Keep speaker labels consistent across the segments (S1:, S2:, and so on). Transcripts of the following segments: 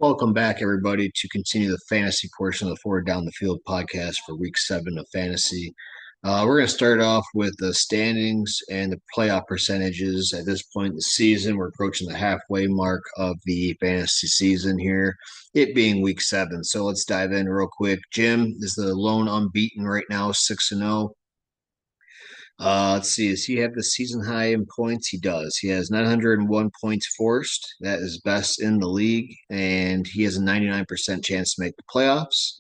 S1: Welcome back, everybody, to continue the fantasy portion of the Forward Down the Field podcast for week 7 of fantasy. We're going to start off with the standings and the playoff percentages. At this point in the season, we're approaching the halfway mark of the fantasy season here, it being week 7. So let's dive in real quick. Jim is the lone unbeaten right now, 6-0. Let's see. Does he have the season high in points? He does. He has 901 points forced. That is best in the league, and he has a 99% chance to make the playoffs.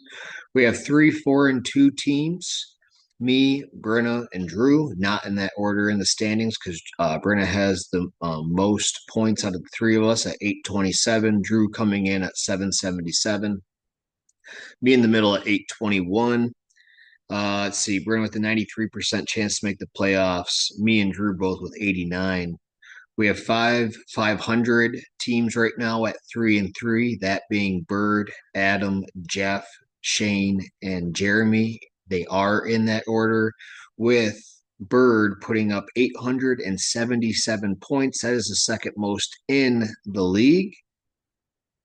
S1: We have 3, 4, and 2 teams. Me, Brenna, and Drew, not in that order in the standings because Brenna has the most points out of the three of us at 827. Drew coming in at 777. Me in the middle at 821. Let's see, Brennan with a 93% chance to make the playoffs. Me and Drew both with 89. We have 500 teams right now at 3-3, that being Bird, Adam, Jeff, Shane, and Jeremy. They are in that order, with Bird putting up 877 points. That is the second most in the league.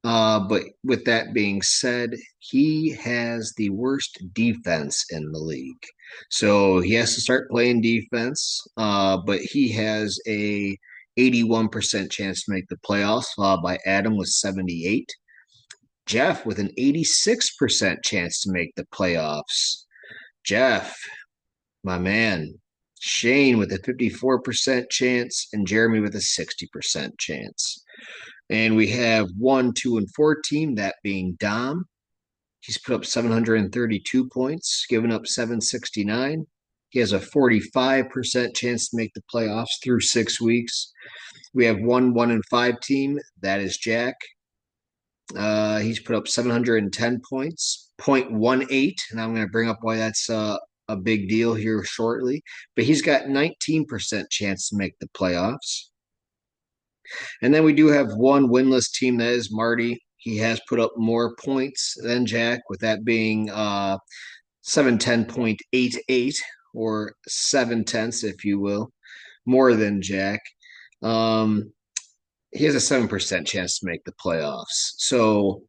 S1: But with that being said, he has the worst defense in the league. So he has to start playing defense. But he has a 81% chance to make the playoffs, followed by Adam with 78. Jeff with an 86% chance to make the playoffs. Jeff, my man. Shane with a 54% chance, and Jeremy with a 60% chance. And we have 1, 2, and 4 team, that being Dom. He's put up 732 points, given up 769. He has a 45% chance to make the playoffs through 6 weeks. We have 1, 1, and 5 team. That is Jack. He's put up 710 points, 0.18. And I'm going to bring up why that's a big deal here shortly. But he's got 19% chance to make the playoffs. And then we do have one winless team, that is Marty. He has put up more points than Jack, with that being 710.88, or 7/10, if you will, more than Jack. He has a 7% chance to make the playoffs. So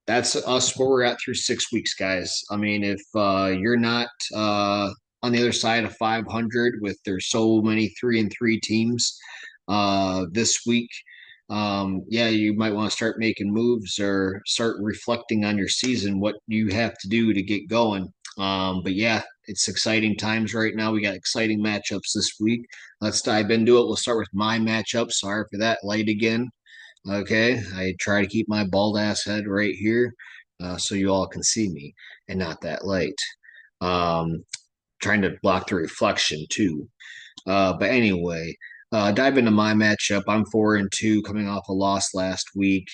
S1: that's us where we're at through 6 weeks, guys. I mean, if you're not on the other side of 500, with there's so many 3-3 teams this week, yeah, you might want to start making moves or start reflecting on your season, what you have to do to get going. But yeah, it's exciting times right now. We got exciting matchups this week. Let's dive into it. We'll start with my matchup. Sorry for that light again. Okay, I try to keep my bald ass head right here so you all can see me and not that light. Um, Trying to block the reflection too. But anyway, dive into my matchup. I'm 4-2, coming off a loss last week.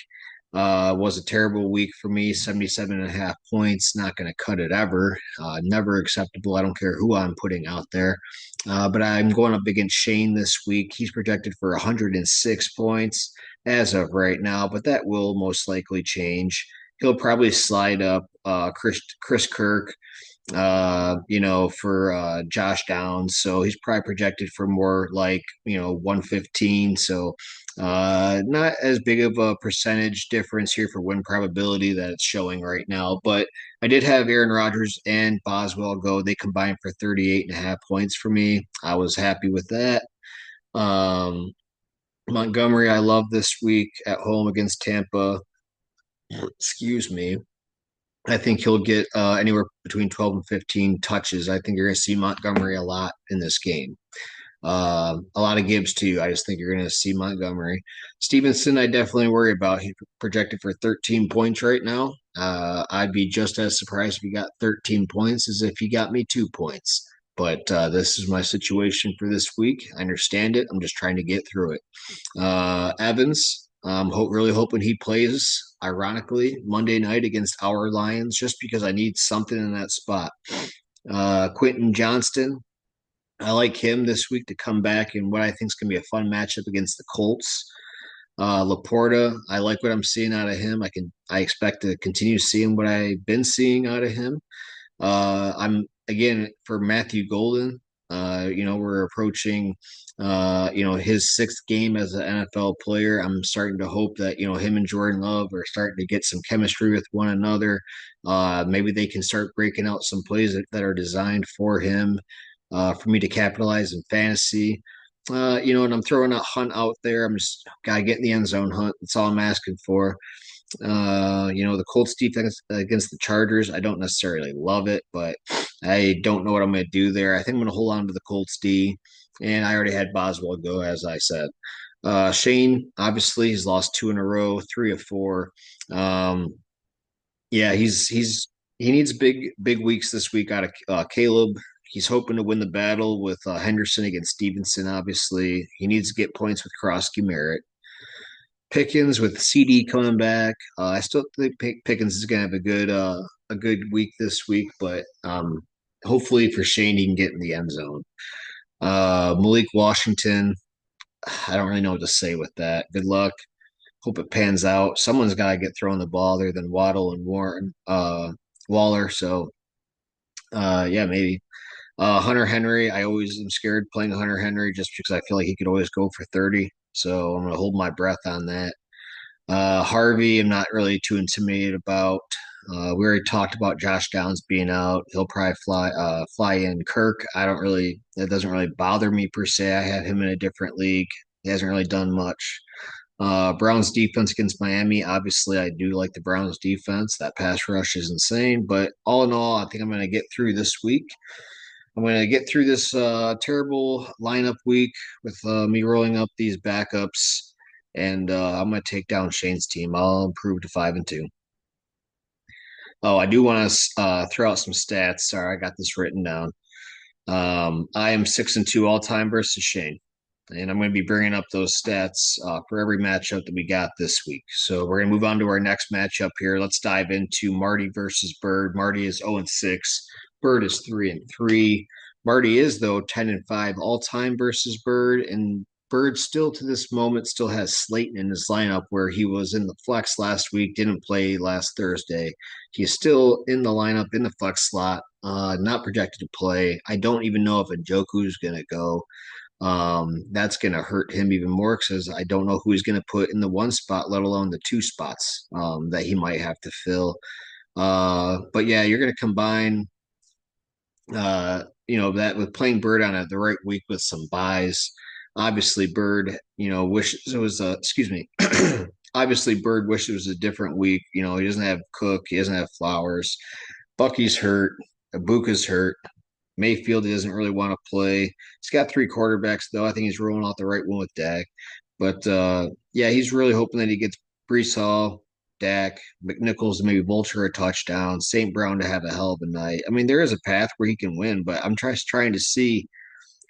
S1: Was a terrible week for me. 77.5 points. Not going to cut it ever. Never acceptable. I don't care who I'm putting out there. But I'm going up against Shane this week. He's projected for 106 points as of right now, but that will most likely change. He'll probably slide up Chris Kirk, for Josh Downs. So he's probably projected for more like, 115. So not as big of a percentage difference here for win probability that it's showing right now. But I did have Aaron Rodgers and Boswell go. They combined for 38.5 points for me. I was happy with that. Um, Montgomery, I love this week at home against Tampa. Excuse me. I think he'll get anywhere between 12 and 15 touches. I think you're going to see Montgomery a lot in this game. A lot of Gibbs too. I just think you're going to see Montgomery. Stevenson, I definitely worry about. He's projected for 13 points right now. I'd be just as surprised if he got 13 points as if he got me 2 points. But this is my situation for this week. I understand it. I'm just trying to get through it. Evans, really hoping he plays, ironically, Monday night against our Lions, just because I need something in that spot. Quentin Johnston, I like him this week to come back in what I think is going to be a fun matchup against the Colts. Laporta, I like what I'm seeing out of him. I expect to continue seeing what I've been seeing out of him. I'm again for Matthew Golden. We're approaching, his sixth game as an NFL player. I'm starting to hope that, him and Jordan Love are starting to get some chemistry with one another. Maybe they can start breaking out some plays that are designed for me to capitalize in fantasy. And I'm throwing a Hunt out there. I'm just gotta get in the end zone. Hunt. That's all I'm asking for. The Colts defense against the Chargers, I don't necessarily love it, but I don't know what I'm going to do there. I think I'm going to hold on to the Colts D, and I already had Boswell go, as I said. Shane, obviously, he's lost two in a row, three of four. Um, yeah, he needs big weeks this week out of Caleb. He's hoping to win the battle with Henderson against Stevenson. Obviously, he needs to get points with Krosky Merritt. Pickens with CD coming back. I still think Pickens is gonna have a good week this week, but hopefully for Shane he can get in the end zone. Malik Washington, I don't really know what to say with that. Good luck. Hope it pans out. Someone's got to get thrown the ball other than Waddle and Waller. So yeah, maybe. Hunter Henry, I always am scared playing Hunter Henry just because I feel like he could always go for 30. So I'm gonna hold my breath on that. Harvey, I'm not really too intimidated about. We already talked about Josh Downs being out. He'll probably fly in. Kirk, that doesn't really bother me per se. I have him in a different league. He hasn't really done much. Browns defense against Miami. Obviously, I do like the Browns defense. That pass rush is insane. But all in all, I think I'm going to get through this week. I'm going to get through this terrible lineup week with me rolling up these backups, and I'm going to take down Shane's team. I'll improve to 5-2. Oh, I do want to throw out some stats. Sorry, I got this written down. I am 6-2 all time versus Shane, and I'm going to be bringing up those stats for every matchup that we got this week. So we're going to move on to our next matchup here. Let's dive into Marty versus Bird. Marty is 0-6. Bird is 3-3. Marty is though 10-5 all time versus Bird, and Bird still to this moment still has Slayton in his lineup where he was in the flex last week, didn't play last Thursday. He's still in the lineup in the flex slot, not projected to play. I don't even know if Njoku is going to go. That's going to hurt him even more because I don't know who he's going to put in the one spot, let alone the two spots that he might have to fill. But yeah, you're going to combine, that with playing Bird on the right week with some buys. Obviously, Bird, wishes it was excuse me. Obviously, Bird wishes it was a different week. He doesn't have Cook, he doesn't have Flowers. Bucky's hurt, Ibuka's hurt. Mayfield he doesn't really want to play. He's got three quarterbacks though. I think he's rolling out the right one with Dak. But yeah, he's really hoping that he gets Brees Hall, Dak, McNichols, maybe Vulture a touchdown, St. Brown to have a hell of a night. I mean, there is a path where he can win, but I'm trying to see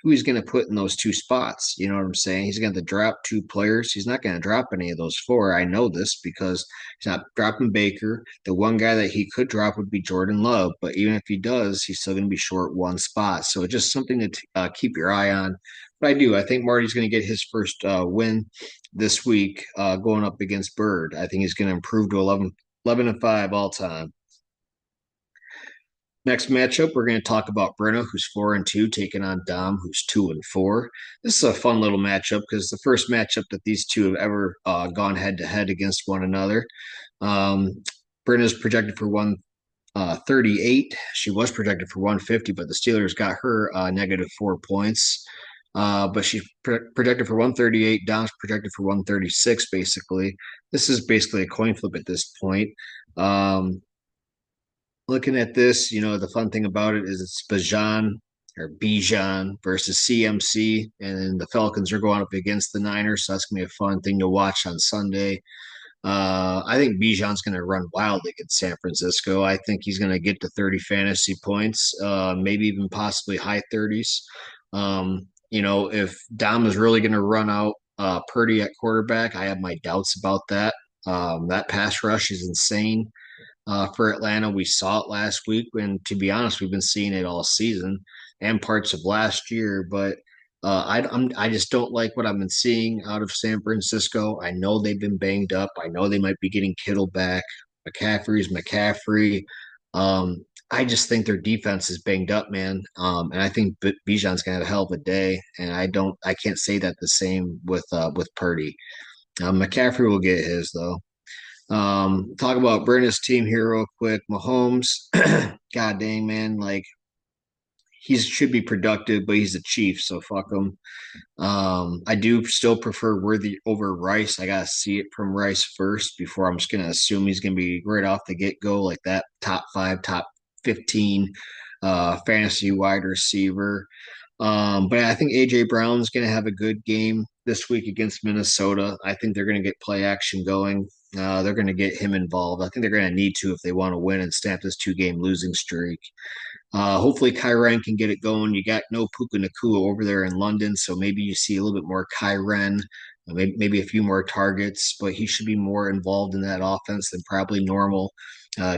S1: who he's going to put in those two spots. You know what I'm saying? He's going to drop two players. He's not going to drop any of those four. I know this because he's not dropping Baker. The one guy that he could drop would be Jordan Love, but even if he does, he's still going to be short one spot. So just something to keep your eye on. But I think Marty's going to get his first win this week going up against Bird. I think he's going to improve to 11-5 all time. Next matchup, we're going to talk about Brenna, who's 4-2, taking on Dom, who's 2-4. This is a fun little matchup because the first matchup that these two have ever gone head to head against one another. Brenna's projected for 138. She was projected for 150, but the Steelers got her negative 4 points. But she's projected for 138. Dom's projected for 136, basically. This is basically a coin flip at this point. Looking at this, the fun thing about it is it's Bijan versus CMC, and the Falcons are going up against the Niners, so that's gonna be a fun thing to watch on Sunday. I think Bijan's gonna run wild against San Francisco. I think he's gonna get to 30 fantasy points, maybe even possibly high 30s. If Dom is really gonna run out Purdy at quarterback, I have my doubts about that. That pass rush is insane for Atlanta. We saw it last week, and to be honest, we've been seeing it all season and parts of last year. But I just don't like what I've been seeing out of San Francisco. I know they've been banged up. I know they might be getting Kittle back. McCaffrey's McCaffrey. I just think their defense is banged up, man. And I think Bijan's gonna have a hell of a day. And I can't say that the same with Purdy. McCaffrey will get his though. Talk about Brenna's team here real quick. Mahomes, god dang man, like he should be productive, but he's a Chief, so fuck him. I do still prefer Worthy over Rice. I gotta see it from Rice first before I'm just gonna assume he's gonna be right off the get go like that top five, top 15 fantasy wide receiver. But I think AJ Brown's gonna have a good game this week against Minnesota. I think they're gonna get play action going. They're going to get him involved. I think they're going to need to if they want to win and stamp this 2-game losing streak. Hopefully, Kyren can get it going. You got no Puka Nakua over there in London, so maybe you see a little bit more Kyren, maybe a few more targets, but he should be more involved in that offense than probably normal.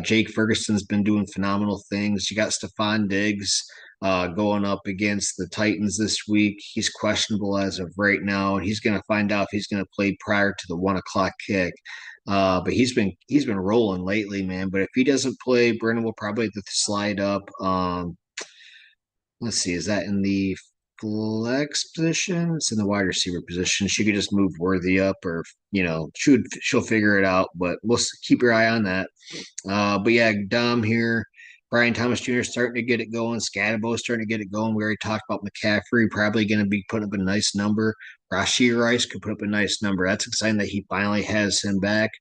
S1: Jake Ferguson's been doing phenomenal things. You got Stephon Diggs going up against the Titans this week. He's questionable as of right now, and he's going to find out if he's going to play prior to the 1 o'clock kick. But he's been rolling lately, man. But if he doesn't play, Brennan will probably have to slide up. Let's see, is that in the flex position? It's in the wide receiver position. She could just move Worthy up, or she'll figure it out. But we'll keep your eye on that. But yeah, Dom here. Brian Thomas Jr. starting to get it going. Scatterbo starting to get it going. We already talked about McCaffrey probably going to be putting up a nice number. Rashee Rice could put up a nice number. That's exciting that he finally has him back.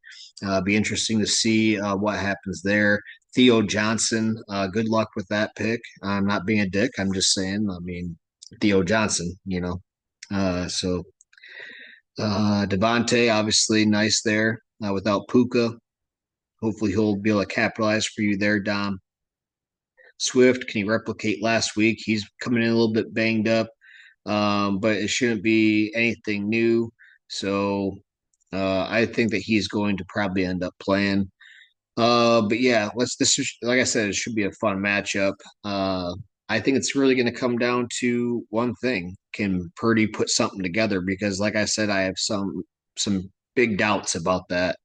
S1: Be interesting to see what happens there. Theo Johnson, good luck with that pick. I'm not being a dick. I'm just saying. I mean, Theo Johnson. So Devontae, obviously nice there without Puka. Hopefully he'll be able to capitalize for you there, Dom. Swift, can he replicate last week? He's coming in a little bit banged up, but it shouldn't be anything new. So I think that he's going to probably end up playing. But yeah, like I said, it should be a fun matchup. I think it's really going to come down to one thing: can Purdy put something together? Because, like I said, I have some big doubts about that.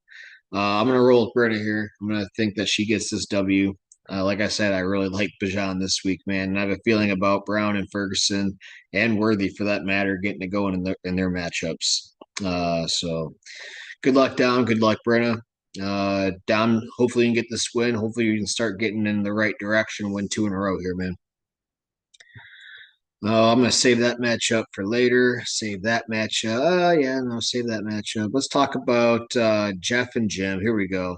S1: I'm gonna roll with Britta here. I'm gonna think that she gets this W. Like I said, I really like Bijan this week, man. And I have a feeling about Brown and Ferguson and Worthy, for that matter, getting it going in their matchups. So good luck, Dom. Good luck, Brenna. Dom, hopefully you can get this win. Hopefully you can start getting in the right direction, win 2 in a row here, man. I'm gonna save that matchup for later. Save that matchup. Yeah, no, save that matchup. Let's talk about Jeff and Jim. Here we go.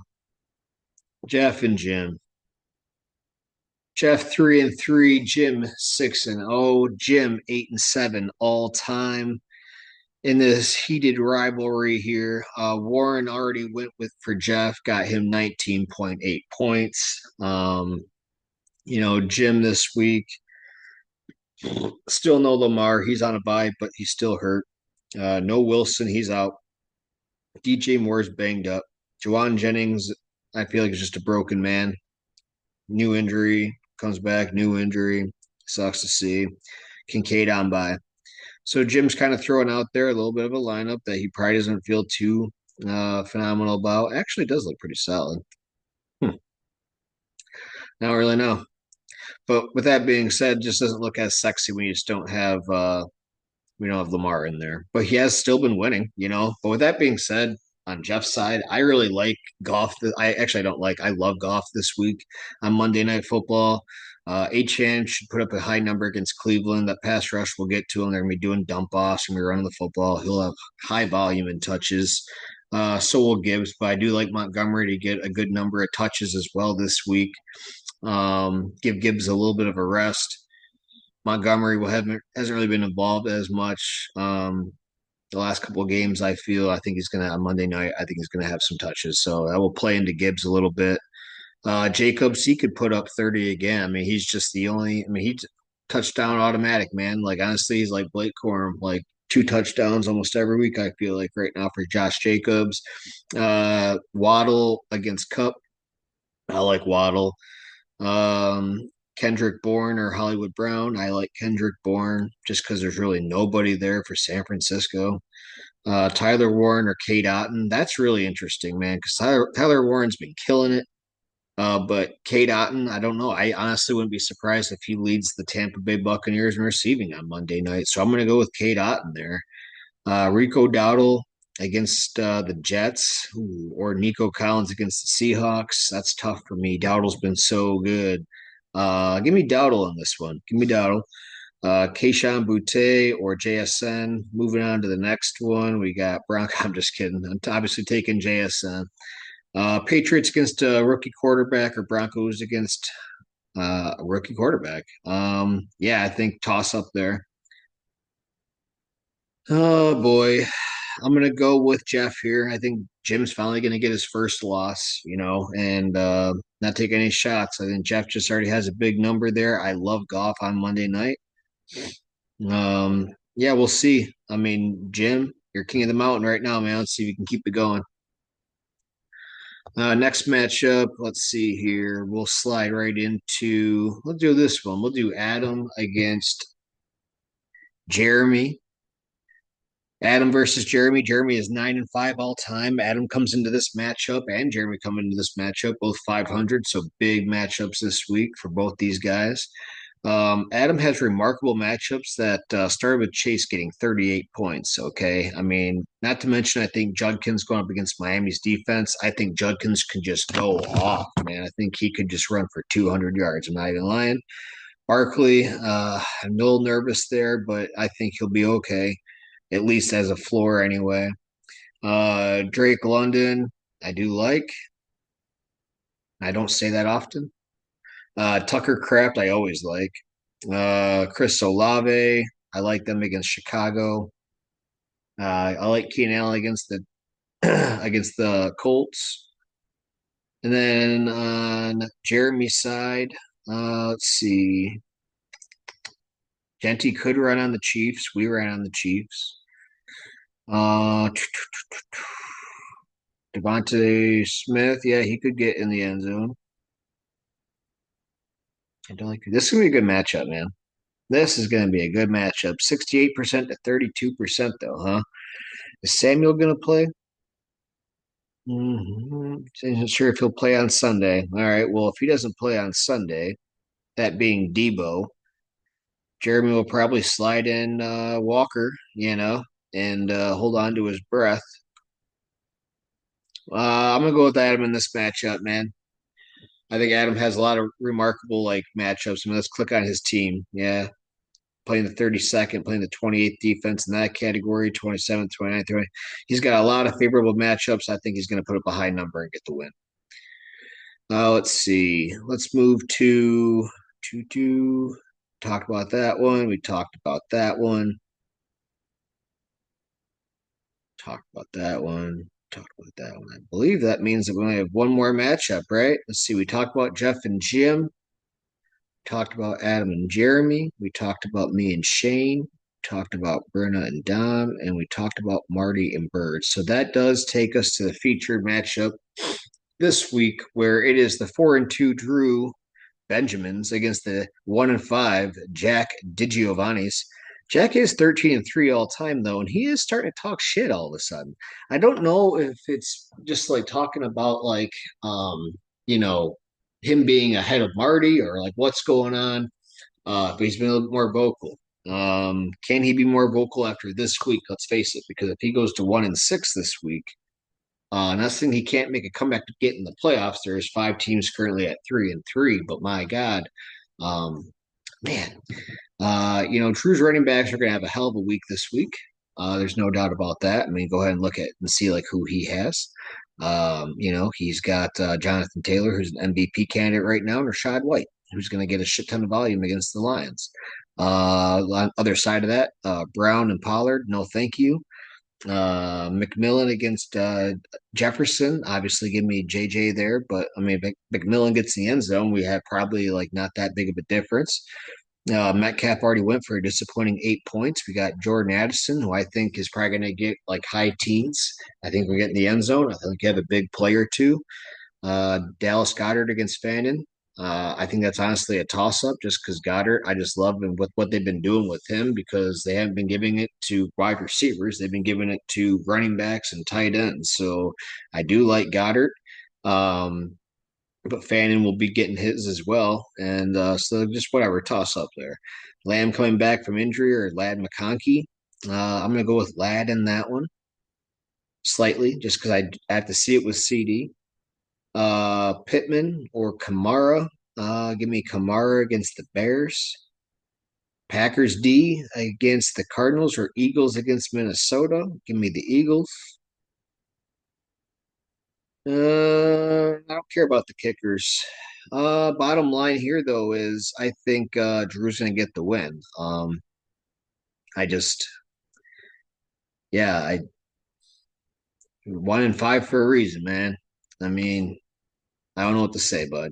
S1: Jeff and Jim. Jeff 3-3, Jim 6-0, Jim 8-7 all time in this heated rivalry here. Warren already went with for Jeff, got him 19.8 points. Jim this week still no Lamar. He's on a bye, but he's still hurt. No Wilson, he's out. DJ Moore's banged up. Juwan Jennings, I feel like is just a broken man. New injury, comes back, new injury. Sucks to see. Kincaid on by. So Jim's kind of throwing out there a little bit of a lineup that he probably doesn't feel too phenomenal about. Actually, it does look pretty solid. Hmm. Not really know. But with that being said, just doesn't look as sexy when you just don't have we don't have Lamar in there. But he has still been winning. But with that being said, on Jeff's side, I really like Goff. I love Goff this week on Monday Night Football. Achane should put up a high number against Cleveland. That pass rush will get to him. They're going to be doing dump offs and we're running the football. He'll have high volume and touches. So will Gibbs, but I do like Montgomery to get a good number of touches as well this week. Give Gibbs a little bit of a rest. Montgomery hasn't really been involved as much the last couple of games. I think he's gonna on Monday night. I think he's gonna have some touches, so I will play into Gibbs a little bit. Jacobs, he could put up 30 again. I mean, he's just the only. I mean, he's touchdown automatic, man. Like honestly, he's like Blake Corum, like 2 touchdowns almost every week. I feel like right now for Josh Jacobs. Waddle against Cup. I like Waddle. Kendrick Bourne or Hollywood Brown. I like Kendrick Bourne just because there's really nobody there for San Francisco. Tyler Warren or Kate Otten. That's really interesting, man, because Tyler Warren's been killing it. But Cade Otton, I don't know. I honestly wouldn't be surprised if he leads the Tampa Bay Buccaneers in receiving on Monday night. So I'm going to go with Cade Otton there. Rico Dowdle against the Jets, or Nico Collins against the Seahawks. That's tough for me. Dowdle's been so good. Give me Dowdle on this one. Give me Dowdle. Keishawn Butte or JSN. Moving on to the next one, we got Bronco. I'm just kidding. I'm obviously taking JSN. Patriots against a rookie quarterback or Broncos against a rookie quarterback. Yeah, I think toss up there. Oh boy, I'm gonna go with Jeff here. I think Jim's finally gonna get his first loss, and not take any shots. I think Jeff just already has a big number there. I love golf on Monday night. Yeah, we'll see. I mean, Jim, you're king of the mountain right now, man. Let's see if you can keep it going. Next matchup, let's see here. We'll slide right into, let's do this one. We'll do Adam against Jeremy. Adam versus Jeremy. Jeremy is 9-5 all time. Adam comes into this matchup, and Jeremy come into this matchup, both 500. So big matchups this week for both these guys. Adam has remarkable matchups that started with Chase getting 38 points. Okay. I mean, not to mention, I think Judkins going up against Miami's defense. I think Judkins can just go off, man. I think he could just run for 200 yards. I'm not even lying. Barkley, I'm a little nervous there, but I think he'll be okay, at least as a floor anyway. Drake London, I do like. I don't say that often. Tucker Kraft, I always like. Chris Olave, I like them against Chicago. I like Keenan Allen against the against the Colts. And then on Jeremy's side, let's see. Genty could run on the Chiefs. We ran on the Chiefs. Uh, Devontae Smith, yeah, he could get in the end zone. I don't like this. Is gonna be a good matchup, man. This is gonna be a good matchup. 68% to 32%, though, huh? Is Samuel gonna play? Isn't sure if he'll play on Sunday. All right. Well, if he doesn't play on Sunday, that being Debo, Jeremy will probably slide in Walker, and hold on to his breath. I'm gonna go with Adam in this matchup, man. I think Adam has a lot of remarkable like matchups. I mean, let's click on his team. Yeah, playing the 32nd, playing the 28th defense in that category, 27th, 29th, 30. He's got a lot of favorable matchups. I think he's going to put up a high number and get the win. Let's see. Let's move to talk about that one. We talked about that one. Talked about that one. Talked about that one. I believe that means that we only have one more matchup, right? Let's see. We talked about Jeff and Jim. Talked about Adam and Jeremy. We talked about me and Shane. Talked about Brenna and Dom, and we talked about Marty and Bird. So that does take us to the featured matchup this week, where it is the 4-2 Drew Benjamins against the 1-5 Jack DiGiovanni's. Jack is 13-3 all time though, and he is starting to talk shit all of a sudden. I don't know if it's just like talking about like you know, him being ahead of Marty or like what's going on. But he's been a little more vocal. Can he be more vocal after this week? Let's face it, because if he goes to 1-6 this week, not saying he can't make a comeback to get in the playoffs. There's 5 teams currently at 3-3, but my God, um, man, Drew's running backs are going to have a hell of a week this week. There's no doubt about that. I mean, go ahead and look at and see like who he has. He's got Jonathan Taylor, who's an MVP candidate right now, and Rashad White, who's going to get a shit ton of volume against the Lions. On the other side of that, Brown and Pollard, no thank you. McMillan against Jefferson. Obviously, give me JJ there, but I mean, McMillan gets the end zone. We have probably like not that big of a difference. Metcalf already went for a disappointing 8 points. We got Jordan Addison, who I think is probably going to get like high teens. I think we're getting the end zone. I think you have a big player too. Dallas Goedert against Fannin. I think that's honestly a toss up just because Goddard, I just love him with what they've been doing with him because they haven't been giving it to wide receivers. They've been giving it to running backs and tight ends. So I do like Goddard. Um, but Fannin will be getting his as well. And so just whatever, toss up there. Lamb coming back from injury or Lad McConkey. I'm going to go with Lad in that one slightly, just because I have to see it with CD. Pittman or Kamara. Give me Kamara against the Bears. Packers D against the Cardinals or Eagles against Minnesota. Give me the Eagles. I don't care about the kickers. Bottom line here though is I think Drew's gonna get the win. I just yeah, I 1-5 for a reason, man. I mean, I don't know what to say, bud.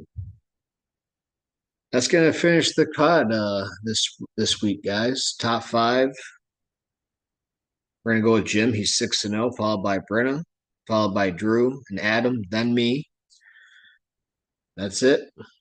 S1: That's gonna finish the pod this week, guys. Top five. We're gonna go with Jim. He's 6-0, followed by Brenna, followed by Drew and Adam, then me. That's it.